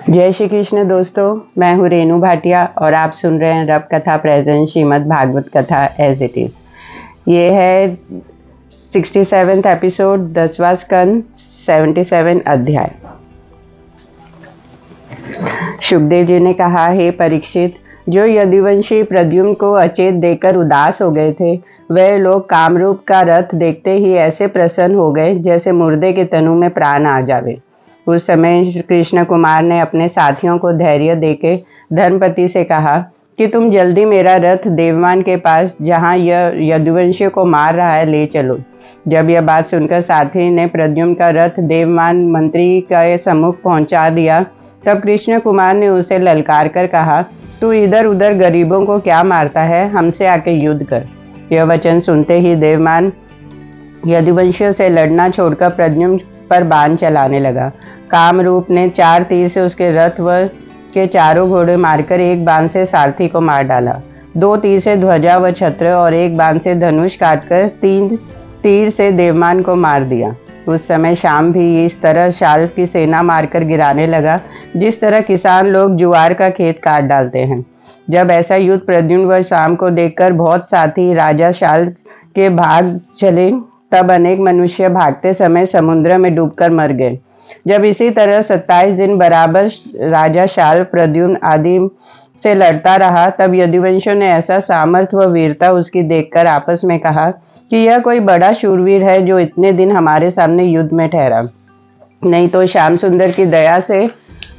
जय श्री कृष्ण दोस्तों, मैं हूँ रेणु भाटिया और आप सुन रहे हैं रब कथा प्रेजेंट श्रीमद् भागवत कथा एज इट इज। ये है 67th एपिसोड, 10वां स्कंद, 77 अध्याय। शुकदेव जी ने कहा, हे परीक्षित, जो यदुवंशी प्रद्युम्न को अचेत देकर उदास हो गए थे, वह लोग कामरूप का रथ देखते ही ऐसे प्रसन्न हो गए जैसे मुर्दे के तनु में प्राण आ जावे। उस समय कृष्ण कुमार ने अपने साथियों को धैर्य देके धर्मपति से कहा कि तुम जल्दी मेरा रथ देवमान के पास, जहाँ यह यदुवंशी को मार रहा है, ले चलो। जब यह बात सुनकर साथी ने प्रद्युम्न का रथ देवमान मंत्री के सम्मुख पहुंचा दिया, तब कृष्ण कुमार ने उसे ललकार कर कहा, तू इधर उधर गरीबों को क्या मारता है, हमसे आके युद्ध कर। यह वचन सुनते ही देवमान यदुवंशियों से लड़ना छोड़कर प्रद्युम्न पर बाण चलाने लगा। कामरूप ने 4 तीर से उसके रथ व के चारों घोड़े मारकर एक बाण से सारथी को मार डाला, 2 तीर से ध्वजा व छत्र और एक बाण से धनुष काटकर 3 तीर से देवमान को मार दिया। उस समय शाम भी इस तरह शाल्व की सेना मारकर गिराने लगा, जिस तरह किसान लोग जुआर का खेत काट डालते हैं। जब ऐसा युद्ध प्रद्युम्न व शाम को देखकर बहुत साथी राजा शाल्व के भाग चले, तब अनेक मनुष्य भागते समय समुद्र में डूबकर मर गए। जब इसी तरह 27 दिन बराबर राजा शाल्व प्रद्युम्न आदि से लड़ता रहा, तब यदुवंशियों ने ऐसा सामर्थ्य व वीरता उसकी देखकर आपस में कहा कि यह कोई बड़ा शूरवीर है जो इतने दिन हमारे सामने युद्ध में ठहरा। नहीं तो श्याम सुंदर की दया से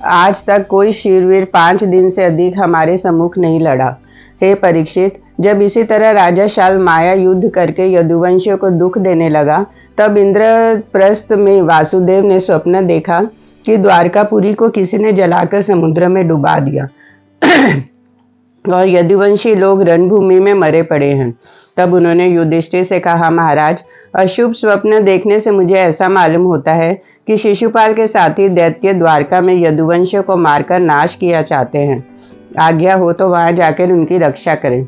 आज तक कोई शूरवीर 5 दिन से अधिक हमारे सम्मुख नहीं लड़ा। हे परीक्षित, जब इसी तरह राजा शाल्व माया युद्ध करके यदुवंशियों को दुख देने लगा, तब इंद्रप्रस्थ में वासुदेव ने स्वप्न देखा कि द्वारकापुरी को किसी ने जलाकर समुद्र में डुबा दिया और यदुवंशी लोग रणभूमि में मरे पड़े हैं। तब उन्होंने युधिष्ठिर से कहा, महाराज, अशुभ स्वप्न देखने से मुझे ऐसा मालूम होता है कि शिशुपाल के साथी दैत्य द्वारका में यदुवंशियों को मारकर नाश किया चाहते हैं। आज्ञा हो तो वहां जाकर उनकी रक्षा करें।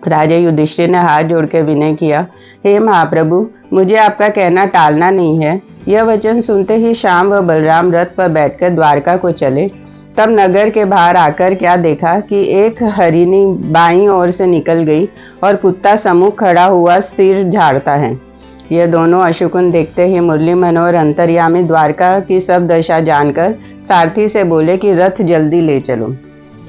राजा युधिष्ठिर ने हाथ जोड़ के विनय किया, हे महाप्रभु, मुझे आपका कहना टालना नहीं है। यह वचन सुनते ही श्याम व बलराम रथ पर बैठकर द्वारका को चले। तब नगर के बाहर आकर क्या देखा कि एक हरिणी बाईं ओर से निकल गई और कुत्ता सम्मुख खड़ा हुआ सिर झाड़ता है। ये दोनों अशुकुन देखते ही मुरली मनोहर अंतर्यामी द्वारका की सब दशा जानकर सारथी से बोले कि रथ जल्दी ले चलो।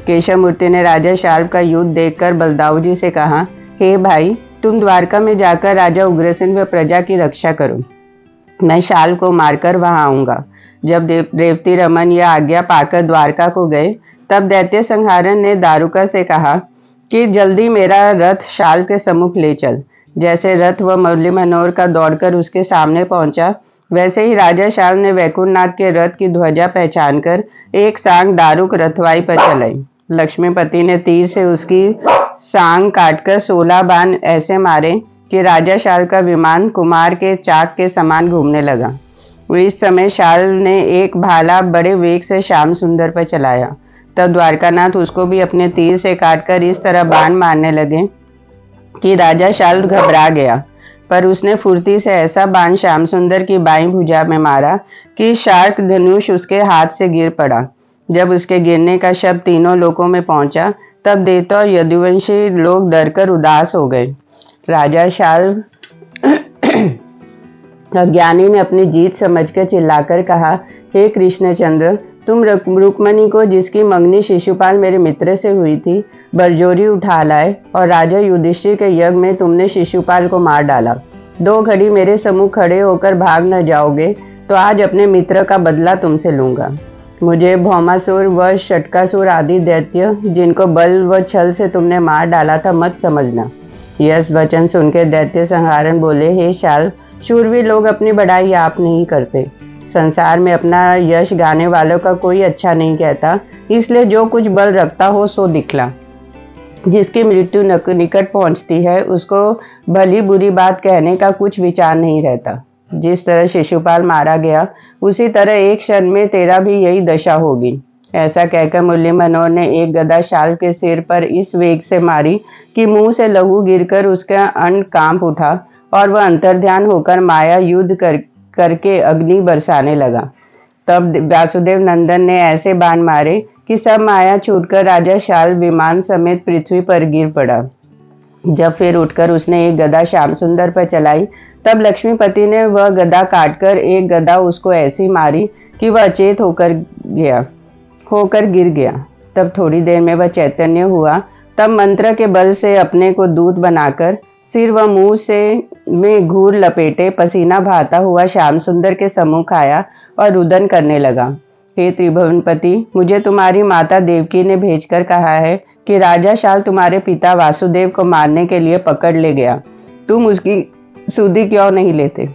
केशव मूर्ति ने राजा शाल्व का युद्ध देखकर बलदाऊ जी से कहा, हे भाई, तुम द्वारका में जाकर राजा उग्रसेन व प्रजा की रक्षा करो। मैं शाल्व को मारकर वहां आऊंगा। जब रेवती रमन यह आज्ञा पाकर द्वारका को गए, तब दैत्य संहारन ने दारुका से कहा कि जल्दी मेरा रथ शाल्व के सम्मुख ले चल। जैसे रथ व मुरली मनोहर का दौड़कर उसके सामने पहुंचा, वैसे ही राजा शाल्व ने वैकुंठनाथ के रथ की ध्वजा पहचान कर एक सांग दारुक रथवाई पर चलाई। लक्ष्मीपति ने तीर से उसकी सांग काटकर 16 बाण ऐसे मारे कि राजा शाल्व का विमान कुमार के चाक के समान घूमने लगा। इस समय शाल्व ने एक भाला बड़े वेग से श्याम सुंदर पर चलाया। तब द्वारकानाथ उसको भी अपने तीर से काटकर इस तरह बाण मारने लगे कि राजा शाल्व घबरा गया, पर उसने फुर्ती से ऐसा बाण श्याम सुंदर की बाईं भुजा में मारा कि शार्क धनुष उसके हाथ से गिर पड़ा। जब उसके गिरने का शब्द तीनों लोकों में पहुंचा, तब देवता और यदुवंशी लोग डरकर उदास हो गए। राजा शाल्व अज्ञानी ने अपनी जीत समझकर चिल्लाकर कहा, हे कृष्णचंद्र, तुम रुक्मणी को, जिसकी मंगनी शिशुपाल मेरे मित्र से हुई थी, बरजोरी उठा लाए और राजा युधिष्ठिर के यज्ञ में तुमने शिशुपाल को मार डाला। 2 घड़ी मेरे सम्मुख खड़े होकर भाग न जाओगे तो आज अपने मित्र का बदला तुमसे लूंगा। मुझे भौमासुर व षटकासुर आदि दैत्य, जिनको बल व छल से तुमने मार डाला था, मत समझना। यह वचन सुनकर दैत्य संहारन बोले, हे शाल्व, शूरवीर लोग अपनी बढ़ाई आप नहीं करते। संसार में अपना यश गाने वालों का कोई अच्छा नहीं कहता, इसलिए जो कुछ बल रखता हो सो दिखला। जिसकी मृत्यु निकट पहुंचती है, उसको भली बुरी बात कहने का कुछ विचार नहीं रहता। जिस तरह शिशुपाल मारा गया, उसी तरह एक क्षण में तेरा भी यही दशा होगी। ऐसा कहकर मुरली मनोहर ने एक गदा शाल्व के सिर पर इस वेग से मारी कि मुंह से लहू गिरकर उसका अंड कांप उठा और वह अंतर्ध्यान होकर माया युद्ध करके अग्नि बरसाने लगा। तब वासुदेव नंदन ने ऐसे बाण मारे कि सब माया छूटकर राजा शाल विमान समेत पृथ्वी पर गिर पड़ा। जब फिर उठकर उसने एक गदा श्याम सुंदर पर चलाई, तब लक्ष्मीपति ने वह गदा काटकर एक गदा उसको ऐसी मारी कि वह अचेत होकर गिर गया। तब थोड़ी देर में वह चैतन्य हुआ। तब मंत्र के बल से अपने को दूत बनाकर सिर व मुंह से में घूर लपेटे पसीना बहाता हुआ श्याम सुंदर के सम्मुख आया और रुदन करने लगा। हे त्रिभुवनपति, मुझे तुम्हारी माता देवकी ने भेजकर कहा है कि राजा शाल तुम्हारे पिता वासुदेव को मारने के लिए पकड़ ले गया। तुम उसकी सुधि क्यों नहीं लेते?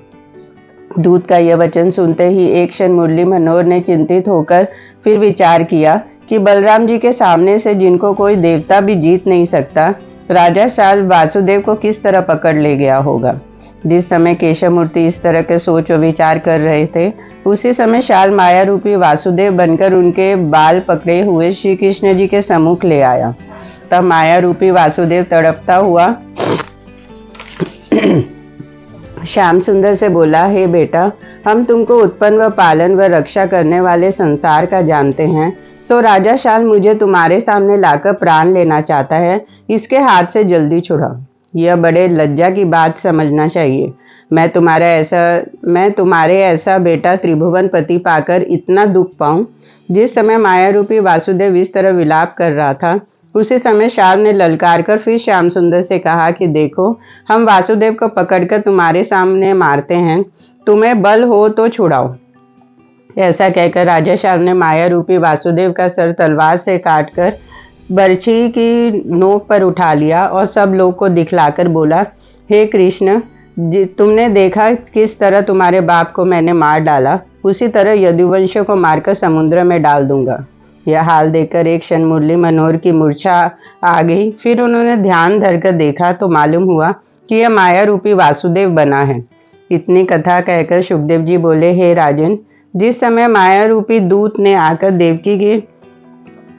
दूत का यह वचन सुनते ही एक क्षण मुरली मनोहर ने चिंतित होकर फिर विचार किया कि बलराम जी के सामने से जिनको कोई देवता भी जीत नहीं सकता, राजा शाल वासुदेव को किस तरह पकड़ ले गया होगा। जिस समय केशव मूर्ति इस तरह के सोच व विचार कर रहे थे, उसी समय शाल माया रूपी वासुदेव बनकर उनके बाल पकड़े हुए श्री कृष्ण जी के सम्मुख ले आया। तब माया रूपी वासुदेव तड़पता हुआ श्याम सुंदर से बोला, हे बेटा, हम तुमको उत्पन्न व पालन व रक्षा करने वाले संसार का जानते हैं, सो राजा शाल मुझे तुम्हारे सामने लाकर प्राण लेना चाहता है। इसके हाथ से जल्दी छुड़ाओ। यह बड़े लज्जा की बात समझना चाहिए। मैं तुम्हारे ऐसा बेटा त्रिभुवनपति पाकर इतना दुख पाऊं। जिस समय माया रूपी वासुदेव इस तरह विलाप कर रहा था, उसी समय शाल ने ललकार कर फिर श्याम सुंदर से कहा कि देखो, हम वासुदेव को पकड़कर तुम्हारे सामने मारते हैं, तुम्हें बल हो तो छुड़ाओ। ऐसा कहकर राजा शाल ने माया रूपी वासुदेव का सर तलवार से काटकर बरछी की नोक पर उठा लिया और सब लोग को दिखलाकर बोला, हे कृष्ण, तुमने देखा किस तरह तुम्हारे बाप को मैंने मार डाला, उसी तरह यदुवंश को मारकर समुद्र में डाल दूंगा। यह हाल देखकर एक क्षण मुरली मनोहर की मूर्छा आ गई। फिर उन्होंने ध्यान धरकर देखा तो मालूम हुआ कि यह माया रूपी वासुदेव बना है। इतनी कथा कहकर सुखदेव जी बोले, हे राजन, जिस समय माया रूपी दूत ने आकर देवकी के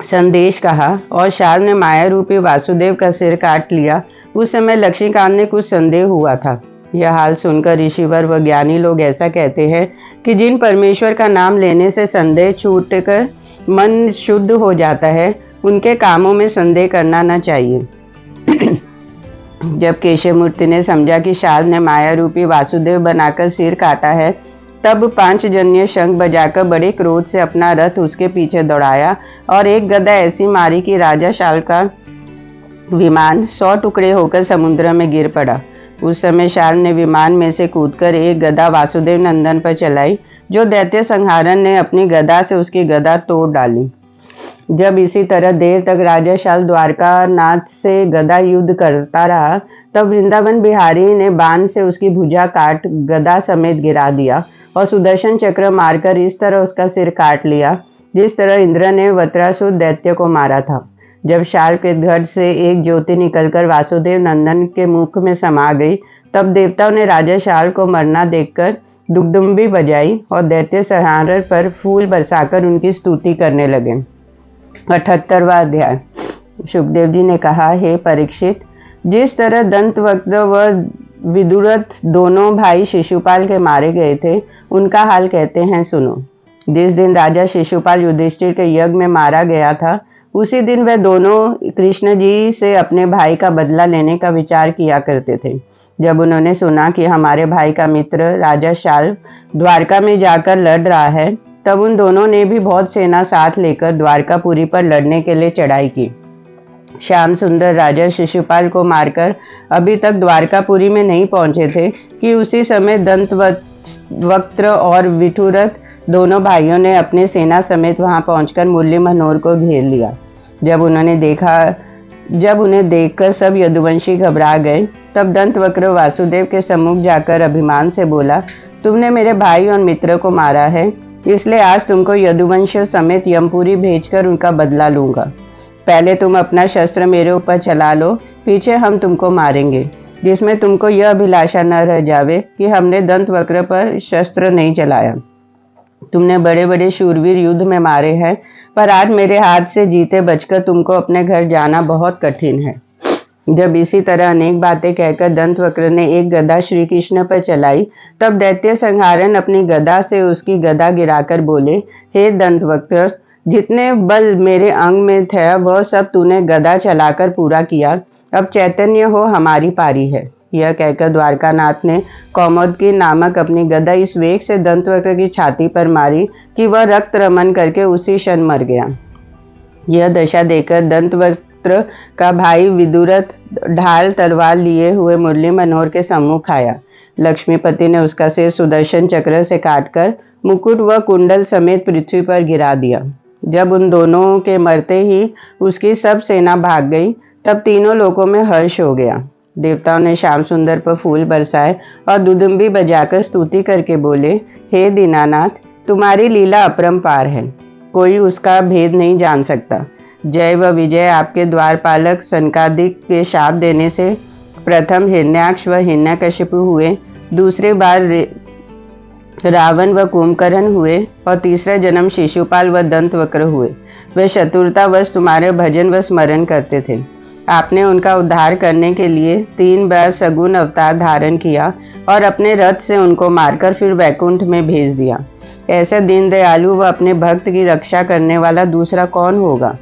संदेश कहा और शाल ने माया रूपी वासुदेव का सिर काट लिया, उस समय लक्ष्मीकांत ने कुछ संदेह हुआ था। यह हाल सुनकर ऋषिवर व ज्ञानी लोग ऐसा कहते हैं कि जिन परमेश्वर का नाम लेने से संदेह छूटकर मन शुद्ध हो जाता है, उनके कामों में संदेह करना न चाहिए। जब केशव मूर्ति ने समझा कि शाल ने माया रूपी वासुदेव बनाकर सिर काटा है, तब पांचजन्य शंख बजाकर बड़े क्रोध से अपना रथ उसके पीछे दौड़ाया और एक गदा ऐसी मारी कि राजा शाल का विमान 100 टुकड़े होकर समुद्र में गिर पड़ा। उस समय शाल ने विमान में से कूदकर एक गदा वासुदेव नंदन पर चलाई, जो दैत्य संहारन ने अपनी गदा से उसकी गदा तोड़ डाली। जब इसी तरह देर तक राजा शाल द्वारका नाथ से गदा युद्ध करता रहा, तब वृंदावन बिहारी ने बाण से उसकी भुजा काट गदा समेत गिरा दिया और सुदर्शन चक्र मारकर इस तरह उसका सिर काट लिया, जिस तरह इंद्र ने वत्रासुर दैत्य को मारा था। जब शाल के गढ़ से एक ज्योति निकलकर वासुदेव नंदन के मुख में समा गई, तब देवताओं ने राजा शाल को मरना देखकर दुग्धुम्बी बजाई और दैत्य संहार पर फूल बरसाकर उनकी स्तुति करने लगे। 78वां अध्याय। सुखदेव जी ने कहा, हे परीक्षित, जिस तरह दंतवक्र व विदुरथ दोनों भाई शिशुपाल के मारे गए थे, उनका हाल कहते हैं, सुनो। जिस दिन राजा शिशुपाल युधिष्ठिर के यज्ञ में मारा गया था, उसी दिन वे दोनों कृष्ण जी से अपने भाई का बदला लेने का विचार किया करते थे। जब उन्होंने सुना कि हमारे भाई का मित्र राजा शाल द्वारका में जाकर लड़ रहा है, तब उन दोनों ने भी बहुत सेना साथ लेकर द्वारकापुरी पर लड़ने के लिए चढ़ाई की। श्याम सुंदर राजा शिशुपाल को मारकर अभी तक द्वारकापुरी में नहीं पहुंचे थे कि उसी समय दंतवक्त्र और विठुरथ दोनों भाइयों ने अपने सेना समेत वहां पहुंचकर मुरली मनोहर को घेर लिया। जब उन्हें देखकर सब यदुवंशी घबरा गए, तब दंतवक्र वासुदेव के सम्मुख जाकर अभिमान से बोला, तुमने मेरे भाई और मित्र को मारा है, इसलिए आज तुमको यदुवंश समेत यमपुरी भेजकर उनका बदला लूंगा। पहले तुम अपना शस्त्र मेरे ऊपर चला लो, पीछे हम तुमको मारेंगे, जिसमें तुमको यह अभिलाषा न रह जावे कि हमने दंतवक्र पर शस्त्र नहीं चलाया। तुमने बड़े बड़े शूरवीर युद्ध में मारे हैं, पर आज मेरे हाथ से जीते बचकर तुमको अपने घर जाना बहुत कठिन है। जब इसी तरह अनेक बातें कहकर दंतवक्र ने एक गदा श्री कृष्ण पर चलाई, तब दैत्य संहारन अपनी गदा से उसकी गदा गिराकर बोले, हे दंतवक्र, जितने बल मेरे अंग में था वह सब तूने गदा चलाकर पूरा किया। अब चैतन्य हो, हमारी पारी है। यह कहकर द्वारकानाथ ने कौमुदकी नामक अपनी गदा इस वेग से दंतवक्र की छाती पर मारी कि वह रक्त रमन करके उसी क्षण मर गया। यह दशा देखकर दंतवक्र का भाई विदुरथ ढाल तलवार लिए हुए मुरली मनोहर के सम्मुख आया। लक्ष्मीपति ने उसका सिर सुदर्शन चक्र से काटकर मुकुट व कुंडल समेत पृथ्वी पर गिरा दिया। जब उन दोनों के मरते ही उसकी सब सेना भाग गई, तब तीनों लोकों में हर्ष हो गया। देवताओं ने श्याम सुंदर पर फूल बरसाए और दुदुम्बी बजाकर स्तुति करके बोले, हे दीनानाथ, तुम्हारी लीला अपरंपार है, कोई उसका भेद नहीं जान सकता। जय व विजय आपके द्वारपालक सनकादिक के शाप देने से प्रथम हिरण्याक्ष व हिरण्यकशिपु हुए, दूसरे बार रावण व कुंभकर्ण हुए और तीसरा जन्म शिशुपाल व दंतवक्र हुए। वे चतुरतावश तुम्हारे भजन व स्मरण करते थे। आपने उनका उद्धार करने के लिए 3 बार सगुन अवतार धारण किया और अपने रथ से उनको मारकर फिर वैकुंठ में भेज दिया। ऐसे दीन दयालु व अपने भक्त की रक्षा करने वाला दूसरा कौन होगा।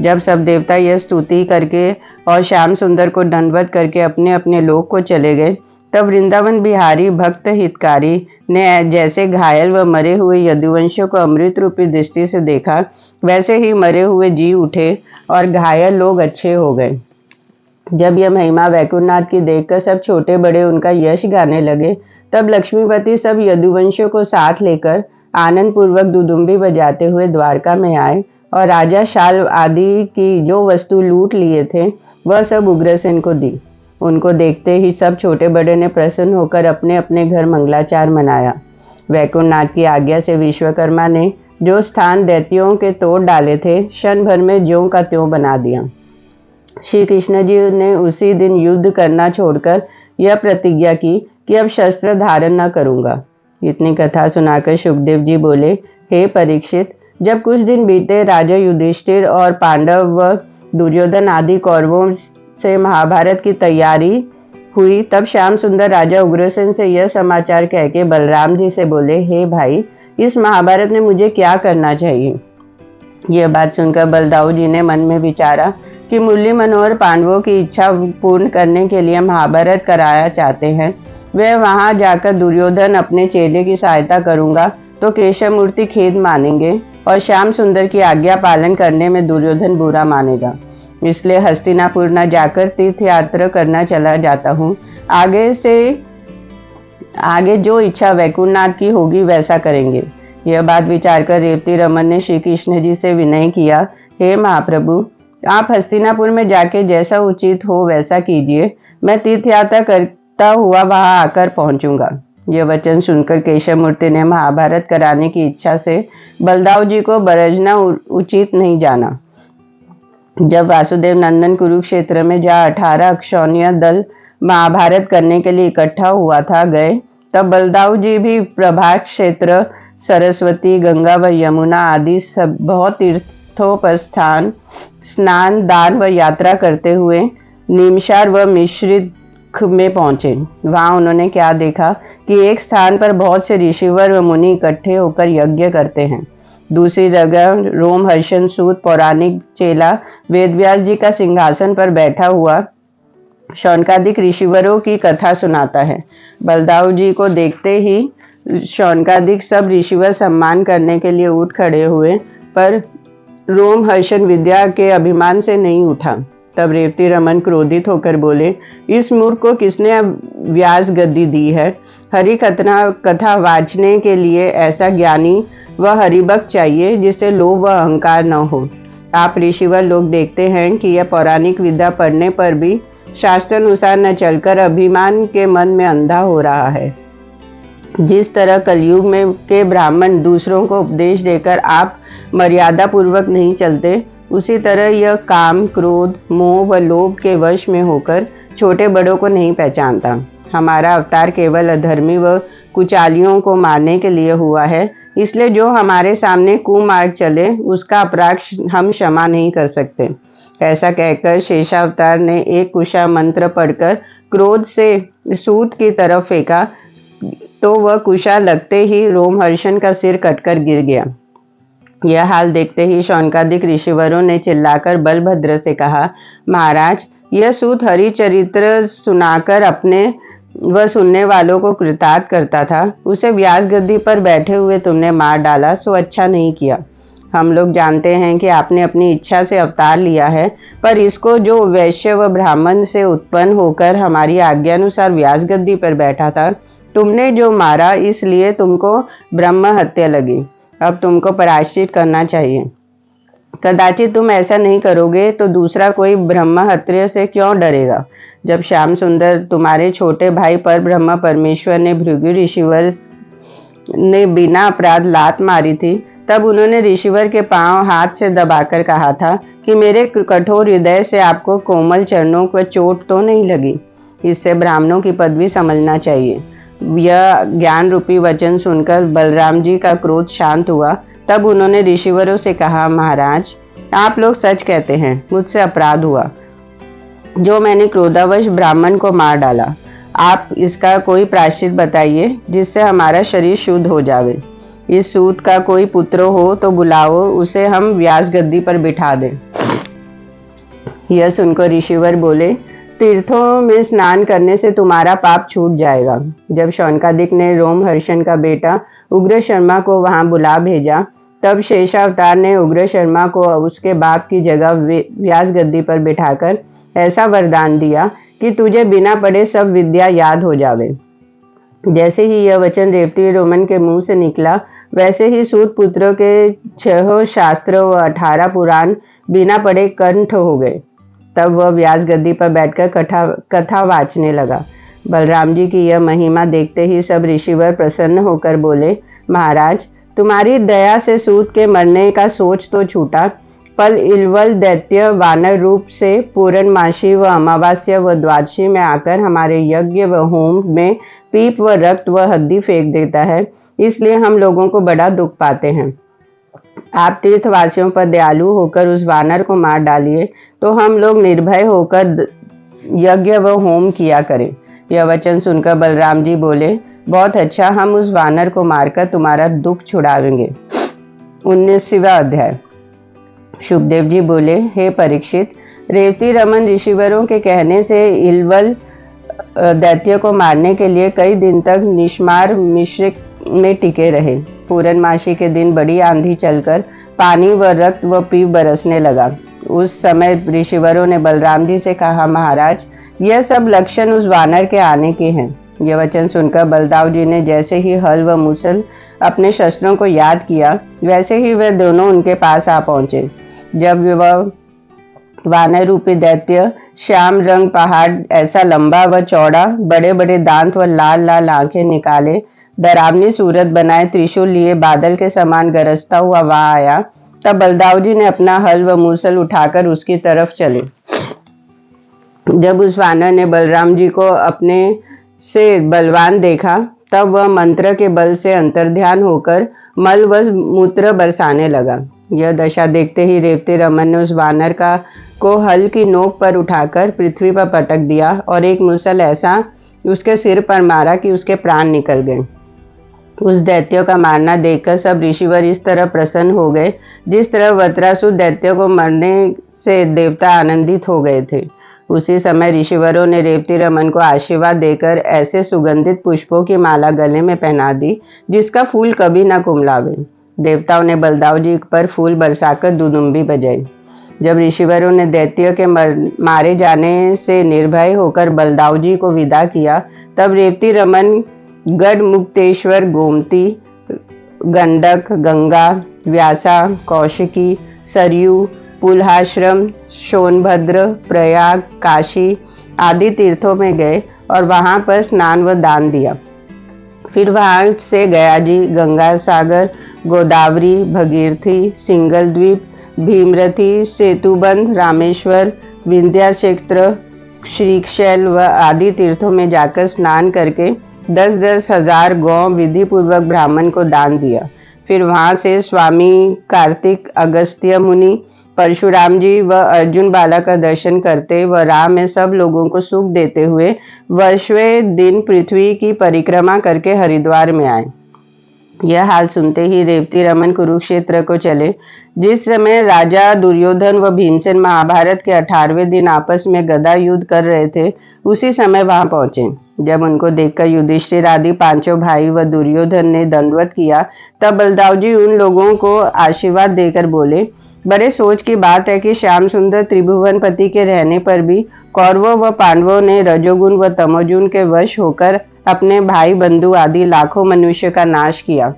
जब सब देवता यह स्तुति करके और श्याम सुंदर को दंडवत करके अपने अपने लोक को चले गए, तब वृंदावन बिहारी भक्त हितकारी ने जैसे घायल व मरे हुए यदुवंशियों को अमृत रूपी दृष्टि से देखा, वैसे ही मरे हुए जी उठे और घायल लोग अच्छे हो गए। जब यह महिमा वैकुंठनाथ की देखकर सब छोटे बड़े उनका यश गाने लगे, तब लक्ष्मीपति सब यदुवंशियों को साथ लेकर आनंद पूर्वक दुदुम्बी बजाते हुए द्वारका में आए और राजा शाल आदि की जो वस्तु लूट लिए थे वह सब उग्रसेन को दी। उनको देखते ही सब छोटे बड़े ने प्रसन्न होकर अपने अपने घर मंगलाचार मनाया। वैकुंठनाथ की आज्ञा से विश्वकर्मा ने जो स्थान दैत्यों के तोड़ डाले थे, क्षण भर में ज्यों का त्यों बना दिया। श्री कृष्ण जी ने उसी दिन युद्ध करना छोड़कर यह प्रतिज्ञा की कि अब शस्त्र धारण न करूंगा। इतनी कथा सुनाकर सुखदेव जी बोले, हे परीक्षित, जब कुछ दिन बीते, राजा युधिष्ठिर और पांडव व दुर्योधन आदि कौरवों से महाभारत की तैयारी हुई, तब श्याम सुंदर राजा उग्रसेन से यह समाचार कह के बलराम जी से बोले, हे भाई, इस महाभारत में मुझे क्या करना चाहिए। यह बात सुनकर बलदाऊ जी ने मन में विचारा कि मुरली मनोहर पांडवों की इच्छा पूर्ण करने के लिए महाभारत कराया चाहते हैं। वे वहां जाकर दुर्योधन अपने चेले की सहायता करूंगा तो केशव मूर्ति खेद मानेंगे और श्याम सुंदर की आज्ञा पालन करने में दुर्योधन बुरा मानेगा। इसलिए हस्तिनापुर न जाकर तीर्थ यात्रा करना चला जाता हूँ। आगे जो इच्छा वैकुंठनाथ की होगी वैसा करेंगे। यह बात विचार कर रेवती रमन ने श्री कृष्ण जी से विनय किया, हे महाप्रभु, आप हस्तिनापुर में जाके जैसा उचित हो वैसा कीजिए। मैं तीर्थ यात्रा करता हुआ वहां आकर पहुंचूंगा। यह वचन सुनकर केशव मूर्ति ने महाभारत कराने की इच्छा से बलदाऊ जी को बरजना उचित नहीं जाना। जब वासुदेव नंदन कुरुक्षेत्र में जहाँ 18 अक्षौहिणी दल महाभारत करने के लिए इकट्ठा हुआ था गए, तब बलदाऊ जी भी प्रभास क्षेत्र, सरस्वती, गंगा व यमुना आदि सब बहुत तीर्थों पर स्नान, दान व यात्रा करते हुए निमशार व मिश्रित में पहुंचे। वहां उन्होंने क्या देखा कि एक स्थान पर बहुत से ऋषिवर व मुनि इकट्ठे होकर यज्ञ करते हैं। दूसरी जगह रोमहर्षण सूत पौराणिक चेला वेदव्यास जी का सिंहासन पर बैठा हुआ शौनकादिक ऋषिवरों की कथा सुनाता है। बलदाऊ जी को देखते ही शौनकादिक सब ऋषिवर सम्मान करने के लिए उठ खड़े हुए, पर रोमहर्षण विद्या के अभिमान से नहीं उठा। तब रेवती रमन क्रोधित होकर बोले, इस मूर्ख को किसने व्यास गद्दी दी है। हरि कथा वाचने के लिए ऐसा ज्ञानी व हरिभक्त चाहिए जिसे लोभ व अहंकार न हो। आप ऋषिवर लोग देखते हैं कि यह पौराणिक विद्या पढ़ने पर भी शास्त्रानुसार न चलकर अभिमान के मन में अंधा हो रहा है। जिस तरह कलयुग में के ब्राह्मण दूसरों को उपदेश देकर आप मर्यादा पूर्वक नहीं चलते, उसी तरह यह काम, क्रोध, मोह व लोभ के वश में होकर छोटे बड़ों को नहीं पहचानता। हमारा अवतार केवल अधर्मी व कुचालियों को मारने के लिए हुआ है, इसलिए जो हमारे सामने कुमार्ग चले उसका अपराध हम क्षमा नहीं कर सकते। ऐसा कहकर शेषावतार ने एक कुशा मंत्र पढ़कर क्रोध से सूत की तरफ फेंका तो वह कुशा लगते ही रोमहर्षण का सिर कटकर गिर गया। यह हाल देखते ही शौनकादिक ऋषिवरों ने चिल्लाकर बलभद्र से कहा, महाराज, यह सूत हरिचरित्र सुनाकर अपने व सुनने वालों को कृतार्थ करता था, उसे व्यास गद्दी पर बैठे हुए तुमने मार डाला, सो अच्छा नहीं किया। हम लोग जानते हैं कि आपने अपनी इच्छा से अवतार लिया है, पर इसको जो वैश्य व ब्राह्मण से उत्पन्न होकर हमारी आज्ञानुसार व्यास गद्दी पर बैठा था, तुमने जो मारा, इसलिए तुमको ब्रह्म हत्या लगी। अब तुमको प्रायश्चित करना चाहिए। कदाचित तुम ऐसा नहीं करोगे तो दूसरा कोई ब्रह्म हत्या से क्यों डरेगा। जब श्याम सुंदर तुम्हारे छोटे भाई पर ब्रह्म परमेश्वर ने भृगु ऋषिवर ने बिना अपराध लात मारी थी, तब उन्होंने ऋषिवर के पांव हाथ से दबाकर कहा था कि मेरे कठोर हृदय से आपको कोमल चरणों पर चोट तो नहीं लगी। इससे ब्राह्मणों की पदवी समझना चाहिए। यह ज्ञान रूपी वचन सुनकर बलराम जी का क्रोध शांत हुआ। तब उन्होंने ऋषिवरों से कहा, महाराज, आप लोग सच कहते हैं, मुझसे अपराध हुआ जो मैंने क्रोधावश ब्राह्मण को मार डाला। आप इसका कोई प्रायश्चित बताइए जिससे हमारा शरीर शुद्ध हो जावे। इस सूत का कोई पुत्र हो तो बुलाओ, उसे हम व्यास गद्दी पर बिठा दें। यह सुनकर ऋषिवर बोले, तीर्थों में स्नान करने से तुम्हारा पाप छूट जाएगा। जब शौनकादिक ने रोमहर्षण का बेटा उग्र शर्मा को वहां बुला भेजा, तब शेषावतार ने उग्र शर्मा को उसके बाप की जगह व्यास गद्दी पर बिठाकर ऐसा वरदान दिया कि तुझे बिना पढ़े सब विद्या याद हो जावे। जैसे ही यह वचन रेवती रोमन के मुंह से निकला, वैसे ही सूत पुत्रों के 6 शास्त्र व 18 पुराण बिना पढ़े कंठ हो गए। तब वह व्यास गद्दी पर बैठकर कथा वाचने लगा। बलराम जी की यह महिमा देखते ही सब ऋषिवर प्रसन्न होकर बोले, महाराज, तुम्हारी दया से सूत के मरने का सोच तो छूटा, पर इलवल दैत्य वानर रूप से पूर्णमासी व अमावास्या व द्वादशी में आकर हमारे यज्ञ व होम में पीप व रक्त व हड्डी फेंक देता है, इसलिए हम लोगों को बड़ा दुख पाते हैं। आप तीर्थवासियों पर दयालु होकर उस वानर को मार डालिए, तो हम लोग निर्भय होकर यज्ञ व होम किया करें। यह वचन सुनकर बलराम जी बोले, बहुत अच्छा, हम उस वानर को मारकर तुम्हारा दुख छुड़ावेंगे। 19वां अध्याय। शुकदेव जी बोले, हे परीक्षित, रेवती रमन ऋषिवरों के कहने से इलवल दैत्य को मारने के लिए कई दिन तक निष्मार मिश्रिक में टिके रहे। पूर्णमासी के दिन बड़ी आंधी चलकर पानी व रक्त व पीप बरसने लगा। उस समय ऋषिवरों ने बलराम जी से कहा, महाराज, यह सब लक्षण उस वानर के आने के हैं। यह वचन सुनकर बलदाव जी ने जैसे ही हल व मुसल अपने शस्त्रों को याद किया, वैसे ही वे दोनों उनके पास आ पहुंचे। जब वह वानर रूपी दैत्य श्याम रंग पहाड़ ऐसा लंबा व चौड़ा, बड़े बड़े दांत व लाल लाल आंखें निकाले, डरावनी सूरत बनाए, त्रिशूल लिए बादल के समान गरजता हुआ वहां आया, तब बलदाव जी ने अपना हल व मूसल उठाकर उसकी तरफ चले। जब उस वानर ने बलराम जी को अपने से बलवान देखा, तब वह मंत्र के बल से अंतर्ध्यान होकर मल व मूत्र बरसाने लगा। यह दशा देखते ही रेवती रमन ने उस वानर को हल की नोक पर उठाकर पृथ्वी पर पटक दिया और एक मुसल ऐसा उसके सिर पर मारा कि उसके प्राण निकल गए। उस दैत्य का मारना देखकर सब ऋषिवर इस तरह प्रसन्न हो गए जिस तरह वत्रासुर दैत्य को मरने से देवता आनंदित हो गए थे। उसी समय ऋषिवरों ने रेवती रमन को आशीर्वाद देकर ऐसे सुगंधित पुष्पों की माला गले में पहना दी जिसका फूल कभी न कुमलावे। देवताओं ने बलदाव जी पर फूल बरसाकर दुदुम्बी बजाई। जब ऋषिवरों ने दैत्य के मारे जाने से निर्भय होकर बलदाव जी को विदा किया, तब रेवती रमन गढ़मुक्तेश्वर, गोमती, गंडक, गंगा, व्यासा, कौशिकी, सरयू, पुलहाश्रम, सोनभद्र, प्रयाग, काशी आदि तीर्थों में गए और वहां पर स्नान व दान दिया। फिर वहां से गयाजी, गंगा सागर, गोदावरी, भगीरथी, सिंगल द्वीप, भीमरथी, सेतुबंध, रामेश्वर, विंध्याक्षेत्र, श्रीशैल व आदि तीर्थों में जाकर स्नान करके 10-10 हजार गौ विधि पूर्वक ब्राह्मण को दान दिया। फिर वहां से स्वामी कार्तिक, अगस्त्य मुनि, परशुराम जी व अर्जुन बाला का दर्शन करते व राह में सब लोगों को सुख देते हुए वर्षवें दिन पृथ्वी की परिक्रमा करके हरिद्वार में आए। यह हाल सुनते ही रेवती रमन कुरुक्षेत्र को चले। जिस समय राजा दुर्योधन व भीमसेन महाभारत के 18वें दिन आपस में गदा युद्ध कर रहे थे, उसी समय वहां पहुंचे। जब उनको देखकर युधिष्ठिर आदि पांचों भाई व दुर्योधन ने दंडवत किया, तब बलदाव जी उन लोगों को आशीर्वाद देकर बोले, बड़े सोच की बात है कि श्याम सुंदर त्रिभुवनपति के रहने पर भी कौरवों व पांडवों ने रजोगुण व तमोगुण के वश होकर अपने भाई बंधु आदि लाखों मनुष्य का नाश किया।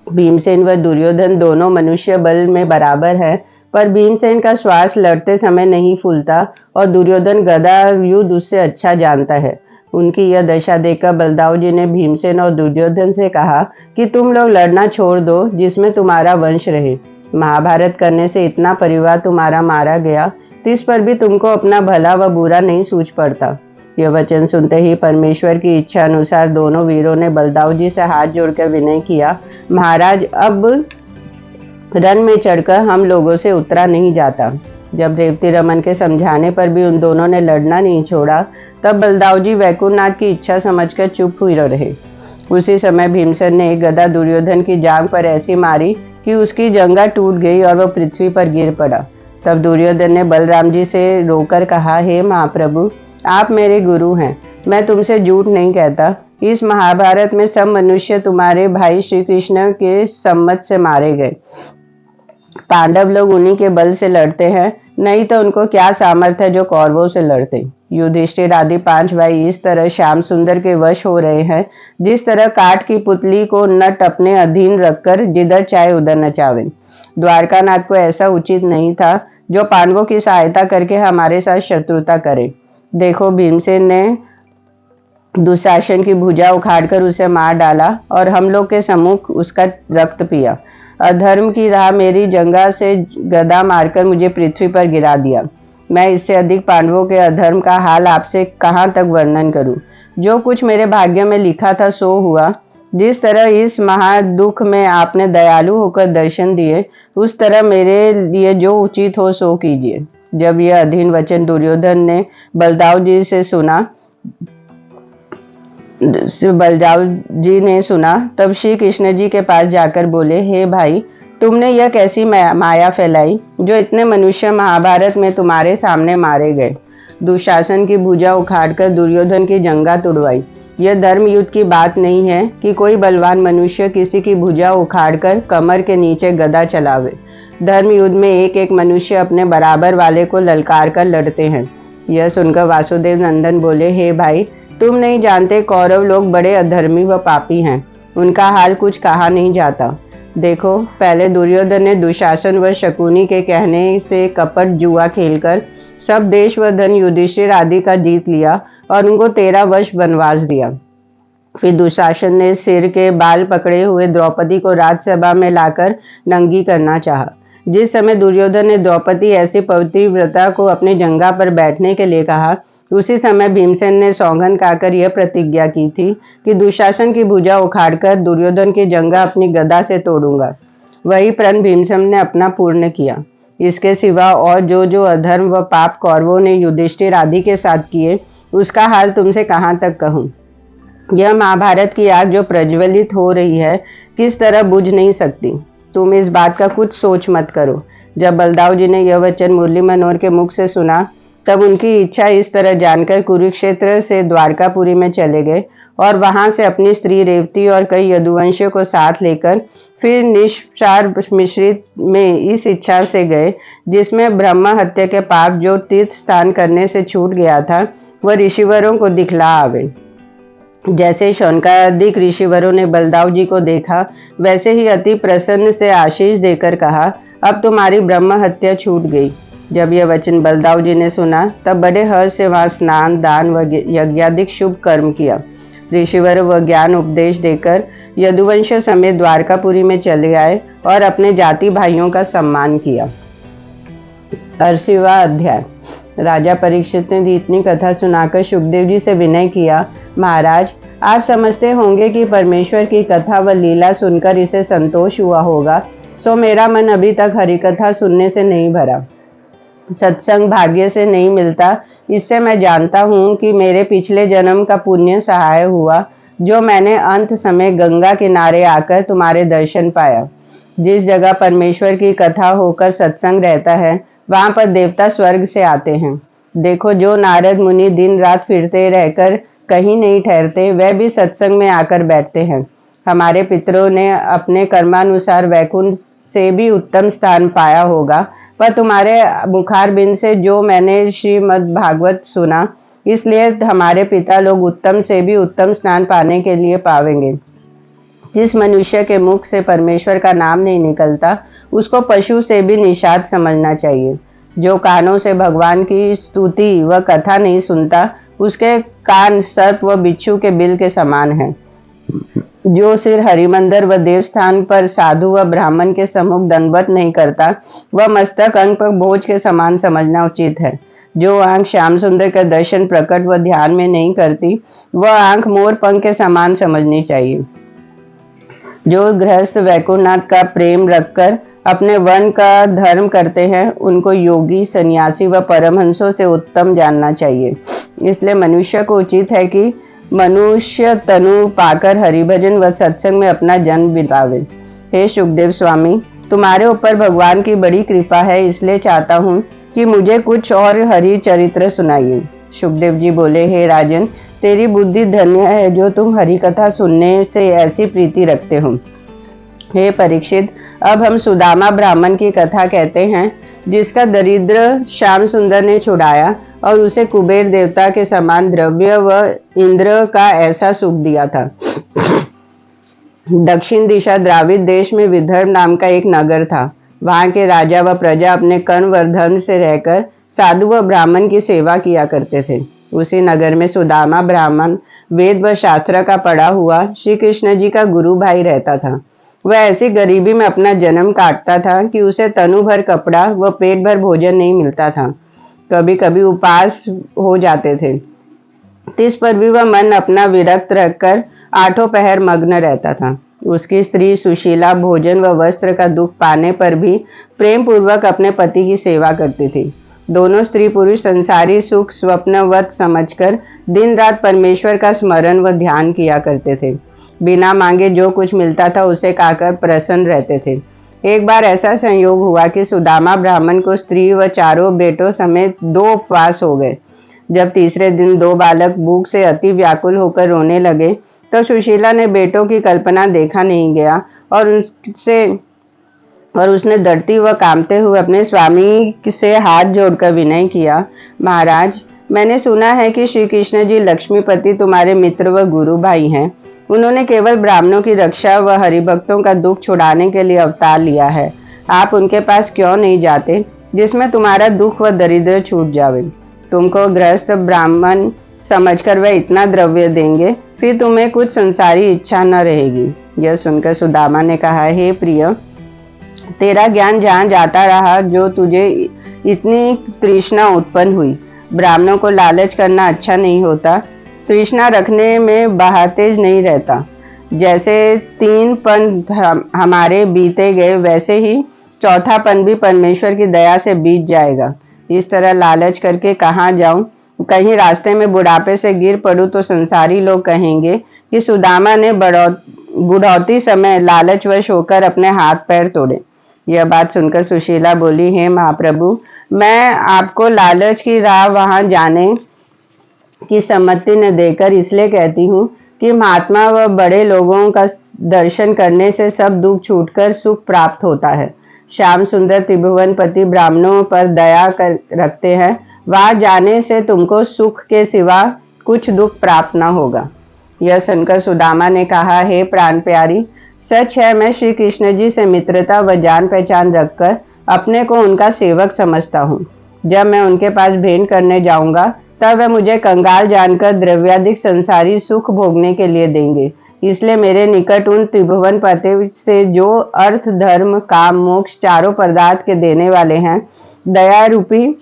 भीमसेन व दुर्योधन दोनों मनुष्य बल में बराबर है, पर भीमसेन का श्वास लड़ते समय नहीं फूलता और दुर्योधन गदा युद्ध उससे अच्छा जानता है। उनकी यह दशा देखकर बलदाव जी ने भीमसेन और दुर्योधन से कहा कि तुम लोग लड़ना छोड़ दो, जिसमें तुम्हारा वंश रहे। महाभारत करने से इतना परिवार तुम्हारा मारा गया, इस पर भी तुमको अपना भला व बुरा नहीं सूझ पड़ता। यह वचन सुनते ही परमेश्वर की इच्छा अनुसार दोनों वीरों ने बलदाव जी से हाथ जोड़कर विनय किया, महाराज अब रन में चढ़कर हम लोगों से उतरा नहीं जाता। जब रेवती रमन के समझाने पर भी उन दोनों ने लड़ना नहीं छोड़ा, तब बलदाव जी वैकुंठनाथ की इच्छा समझकर चुप हुए रहे। उसी समय भीमसेन ने एक गदा दुर्योधन की जांघ पर ऐसी मारी कि उसकी जंघा टूट गई और वह पृथ्वी पर गिर पड़ा। तब दुर्योधन ने बलराम जी से रोकर कहा, हे महाप्रभु, आप मेरे गुरु हैं, मैं तुमसे झूठ नहीं कहता। इस महाभारत में सब मनुष्य तुम्हारे भाई श्री कृष्ण के सम्मत से मारे गए। पांडव लोग उन्हीं के बल से लड़ते हैं, नहीं तो उनको क्या सामर्थ्य है जो कौरवों से लड़ते। युधिष्ठिर आदि 5 भाई इस तरह श्याम सुंदर के वश हो रहे हैं, जिस तरह काठ की पुतली को नट अपने अधीन रखकर जिधर चाहे उधर नचावे। द्वारकानाथ को ऐसा उचित नहीं था जो पांडवों की सहायता करके हमारे साथ शत्रुता करे। देखो, भीमसेन ने दुशासन की भुजा उखाड़कर उसे मार डाला और हम लोग के सम्मुख उसका रक्त पिया। अधर्म की राह मेरी जंघा से गदा मारकर मुझे पृथ्वी पर गिरा दिया। मैं इससे अधिक पांडवों के अधर्म का हाल आपसे कहाँ तक वर्णन करूं। जो कुछ मेरे भाग्य में लिखा था सो हुआ। जिस तरह इस महादुख में आपने दयालु होकर दर्शन दिए, उस तरह मेरे लिए जो उचित हो सो कीजिए। जब यह अधीन वचन दुर्योधन ने बलदाव जी ने सुना, तब श्री कृष्ण जी के पास जाकर बोले, हे भाई, तुमने यह कैसी माया फैलाई जो इतने मनुष्य महाभारत में तुम्हारे सामने मारे गए। दुशासन की भुजा उखाड़कर दुर्योधन की जंघा तुड़वाई। यह धर्म युद्ध की बात नहीं है कि कोई बलवान मनुष्य किसी की भुजा उखाड़कर कमर के नीचे गदा चलावे। धर्म युद्ध में एक एक मनुष्य अपने बराबर वाले को ललकार कर लड़ते हैं। यह सुनकर वासुदेव नंदन बोले, हे भाई, तुम नहीं जानते कौरव लोग बड़े अधर्मी व पापी हैं। उनका हाल कुछ कहा नहीं जाता। देखो, पहले दुर्योधन ने दुशासन व शकुनी के कहने से कपट जुआ खेलकर सब देश व धन युधिष्ठिर आदि का जीत लिया और उनको 13 वर्ष वनवास दिया। फिर दुशासन ने सिर के बाल पकड़े हुए द्रौपदी को राजसभा में लाकर नंगी करना चाहा। जिस समय दुर्योधन ने द्रौपदी ऐसी पतिव्रता को अपने जंघा पर बैठने के लिए कहा, उसी समय भीमसेन ने सौगंध खाकर यह प्रतिज्ञा की थी कि दुशासन की भुजा उखाड़कर दुर्योधन की जंघा अपनी गदा से तोड़ूंगा। वही प्रण भीमसेन ने अपना पूर्ण किया। इसके सिवा और जो अधर्म व पाप कौरवों ने युधिष्ठिर आदि के साथ किए, उसका हाल तुमसे कहाँ तक कहूँ। यह महाभारत की आग जो प्रज्वलित हो रही है, किस तरह बुझ नहीं सकती। तुम इस बात का कुछ सोच मत करो। जब बलदाव जी ने यह वचन मुरली मनोहर के मुख से सुना, तब उनकी इच्छा इस तरह जानकर कुरुक्षेत्र से द्वारकापुरी में चले गए और वहां से अपनी स्त्री रेवती और कई यदुवंशियों को साथ लेकर फिर निष्पार मिश्रित में इस इच्छा से गए, जिसमें ब्रह्म हत्या के पाप जो तीर्थ स्थान करने से छूट गया था, वह ऋषिवरों को दिखला आवे। जैसे शौनकादिक ऋषिवरों ने बलदाव जी को देखा, वैसे ही अति प्रसन्न से आशीष देकर कहा, अब तुम्हारी ब्रह्म हत्या छूट गई। जब यह वचन बलदाव जी ने सुना, तब बड़े हर्ष से वहां स्नान, दान व यज्ञादिक शुभ कर्म किया। ऋषिवर व ज्ञान उपदेश देकर यदुवंश समेत द्वारकापुरी में चले आए और अपने जाति भाइयों का सम्मान किया। 80वां अध्याय। राजा परीक्षित ने इतनी कथा सुनाकर सुखदेव जी से विनय किया, महाराज, आप समझते होंगे कि परमेश्वर की कथा व लीला सुनकर इसे संतोष हुआ होगा। सो मेरा मन अभी तक हरिकथा सुनने से नहीं भरा। सत्संग भाग्य से नहीं मिलता, इससे मैं जानता हूँ कि मेरे पिछले जन्म का पुण्य सहाय हुआ, जो मैंने अंत समय गंगा किनारे आकर तुम्हारे दर्शन पाया। जिस जगह परमेश्वर की कथा होकर सत्संग रहता है, वहां पर देवता स्वर्ग से आते हैं। देखो, जो नारद मुनि दिन रात फिरते रहकर कहीं नहीं ठहरते, वह भी सत्संग में आकर बैठते हैं। हमारे पितरों ने अपने कर्मानुसार वैकुंठ से भी उत्तम स्थान पाया होगा, पर तुम्हारे मुखारबिंद से जो मैंने श्रीमद् भागवत सुना, इसलिए हमारे पिता लोग उत्तम से भी उत्तम स्थान पाने के लिए पावेंगे। जिस मनुष्य के मुख से परमेश्वर का नाम नहीं निकलता, उसको पशु से भी निषाद समझना चाहिए। जो कानों से भगवान की स्तुति व कथा नहीं सुनता, उसके कान सर्प व बिच्छू के बिल के समान हैं। जो सिर हरिमंदिर व देवस्थान पर साधु व ब्राह्मण के सम्मुख दंडवत नहीं करता, वह मस्तक अंग पर बोझ के समान समझना उचित है। जो आंख श्याम सुंदर का दर्शन प्रकट व ध्यान में नहीं करती, वह आंख मोर पंख के समान समझनी चाहिए। जो गृहस्थ वैकुंठनाथ का प्रेम रखकर अपने वन का धर्म करते हैं, उनको योगी, सन्यासी व परमहंसों से उत्तम जानना चाहिए। इसलिए मनुष्य को उचित है कि मनुष्य तनु पाकर हरिभजन व सत्संग में अपना जन्म बितावे। हे सुखदेव स्वामी, तुम्हारे ऊपर भगवान की बड़ी कृपा है, इसलिए चाहता हूँ कि मुझे कुछ और हरि चरित्र सुनाइए। सुखदेव जी बोले, हे राजन, तेरी बुद्धि धन्य है जो तुम हरि कथा सुनने से ऐसी प्रीति रखते हो। हे परीक्षित, अब हम सुदामा ब्राह्मण की कथा कहते हैं, जिसका दरिद्र श्याम सुंदर ने छुड़ाया और उसे कुबेर देवता के समान द्रव्य व इंद्र का ऐसा सुख दिया था। दक्षिण दिशा द्राविड देश में विदर्भ नाम का एक नगर था। वहां के राजा व प्रजा अपने कर्ण व धर्म से रहकर साधु व ब्राह्मण की सेवा किया करते थे। उसी नगर में सुदामा ब्राह्मण वेद व शास्त्र का पढ़ा हुआ श्री कृष्ण जी का गुरु भाई रहता था। वह ऐसी गरीबी में अपना जन्म काटता था कि उसे तनु भर कपड़ा व पेट भर भोजन नहीं मिलता था। कभी कभी उपवास हो जाते थे। इस पर भी वह मन अपना विरक्त रखकर आठों पहर मग्न रहता था। उसकी स्त्री सुशीला भोजन व वस्त्र का दुख पाने पर भी प्रेम पूर्वक अपने पति की सेवा करती थी। दोनों स्त्री पुरुष संसारी सुख स्वप्नवत समझकर दिन रात परमेश्वर का स्मरण व ध्यान किया करते थे। बिना मांगे जो कुछ मिलता था उसे खाकर प्रसन्न रहते थे। एक बार ऐसा संयोग हुआ कि सुदामा ब्राह्मण को स्त्री व चारों बेटों समेत 2 उपवास हो गए। जब तीसरे दिन 2 बालक भूख से अति व्याकुल होकर रोने लगे, तो सुशीला ने बेटों की कल्पना देखा नहीं गया और उसने डरती व कांपते हुए अपने स्वामी से हाथ जोड़कर विनय किया, महाराज, मैंने सुना है कि श्री कृष्ण जी लक्ष्मीपति तुम्हारे मित्र व गुरु भाई हैं। उन्होंने केवल ब्राह्मणों की रक्षा व हरिभक्तों का दुख छुड़ाने के लिए अवतार लिया है। आप उनके पास क्यों नहीं जाते, जिसमें तुम्हारा दुख व दरिद्र छूट जावे। तुमको गृहस्थ ब्राह्मण समझकर वह इतना द्रव्य देंगे, फिर तुम्हें कुछ संसारी इच्छा न रहेगी। यह सुनकर सुदामा ने कहा, हे प्रिय, तेरा ज्ञान जहाँ जाता रहा, जो तुझे इतनी तृष्णा उत्पन्न हुई। ब्राह्मणों को लालच करना अच्छा नहीं होता। तृष्णा रखने में बहातेज नहीं रहता। जैसे 3 पन हमारे बीते गए, वैसे ही चौथा पन भी परमेश्वर की दया से बीत जाएगा। इस तरह लालच करके कहाँ जाऊं? कहीं रास्ते में बुढ़ापे से गिर पड़ूं तो संसारी लोग कहेंगे कि सुदामा ने बुढ़ौती समय लालचवश होकर अपने हाथ पैर तोड़े। यह बात सुनकर सुशीला बोली, हे महाप्रभु, मैं आपको लालच की राह वहां जाने की सम्मति न देकर इसलिए कहती हूँ कि महात्मा व बड़े लोगों का दर्शन करने से सब दुख छूटकर सुख प्राप्त होता है। श्याम सुंदर त्रिभुवनपति ब्राह्मणों पर दया कर रखते हैं। वहां जाने से तुमको सुख के सिवा कुछ दुख प्राप्त न होगा। यह सुनकर सुदामा ने कहा, हे प्राण प्यारी, सच है, मैं श्री कृष्ण जी से मित्रता व जान पहचान रखकर अपने को उनका सेवक समझता हूँ। जब मैं उनके पास भेंट करने जाऊंगा, तब वह मुझे कंगाल जानकर द्रव्याधिक संसारी सुख भोगने के लिए देंगे। इसलिए मेरे निकट उन त्रिभुवनपति से जो अर्थ, धर्म, काम, मोक्ष चारों पदार्थ के देने वाले हैं, दया रूपी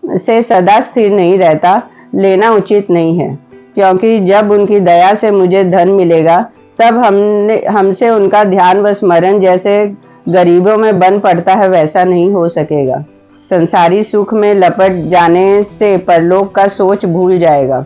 से सदा स्थिर नहीं रहता, लेना उचित नहीं है। क्योंकि जब उनकी दया से मुझे धन मिलेगा, तब हमसे उनका ध्यान व स्मरण जैसे गरीबों में बन पड़ता है वैसा नहीं हो सकेगा। संसारी सुख में लपट जाने से परलोक का सोच भूल जाएगा।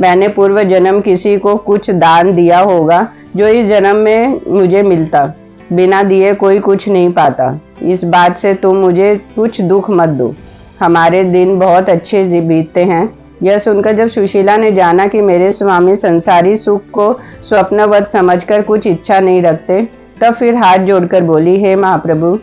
मैंने पूर्व जन्म किसी को कुछ दान दिया होगा जो इस जन्म में मुझे मिलता। बिना दिए कोई कुछ नहीं पाता। इस बात से तुम मुझे कुछ दुख मत दो। हमारे दिन बहुत अच्छे बीतते हैं। यह सुनकर जब सुशीला ने जाना कि मेरे स्वामी संसारी सुख को स्वप्नवत समझकर कुछ इच्छा नहीं रखते, तब फिर हाथ जोड़कर बोली, हे महाप्रभु,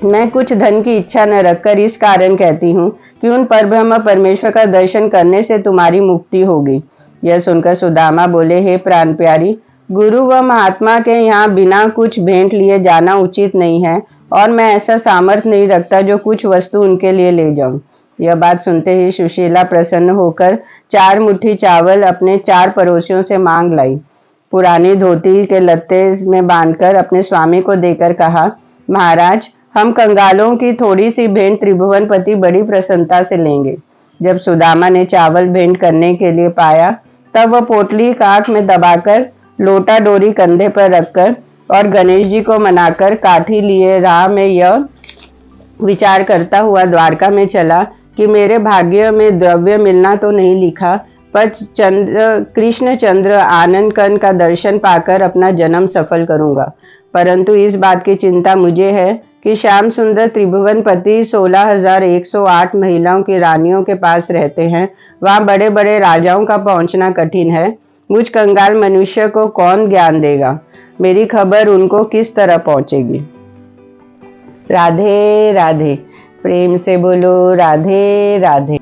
मैं कुछ धन की इच्छा न रखकर इस कारण कहती हूँ कि उन परब्रह्म परमेश्वर का दर्शन करने से तुम्हारी मुक्ति होगी। यह सुनकर सुदामा बोले, हे प्राण प्यारी, गुरु व महात्मा के यहाँ बिना कुछ भेंट लिए जाना उचित नहीं है और मैं ऐसा सामर्थ्य नहीं रखता जो कुछ वस्तु उनके लिए ले जाऊं। यह बात सुनते ही सुशीला प्रसन्न होकर 4 मुट्ठी चावल अपने 4 पड़ोसियों से मांग लाई। पुरानी धोती के लत्ते में बांधकर अपने स्वामी को देकर कहा, महाराज, हम कंगालों की थोड़ी सी भेंट त्रिभुवनपति बड़ी प्रसन्नता से लेंगे। जब सुदामा ने चावल भेंट करने के लिए पाया, तब वह पोटली काख में दबाकर, लोटा डोरी कंधे पर रखकर और गणेश जी को मनाकर काठी लिए राह में यह विचार करता हुआ द्वारका में चला कि मेरे भाग्य में द्रव्य मिलना तो नहीं लिखा, पर कृष्ण चंद्र आनंद कन का दर्शन पाकर अपना जन्म सफल करूंगा। परंतु इस बात की चिंता मुझे है कि श्याम सुंदर त्रिभुवनपति 16,108 महिलाओं की रानियों के पास रहते हैं। वहां बड़े बड़े राजाओं का पहुंचना कठिन है। मुझ कंगाल मनुष्य को कौन ज्ञान देगा? मेरी खबर उनको किस तरह पहुंचेगी? राधे राधे। प्रेम से बोलो राधे राधे।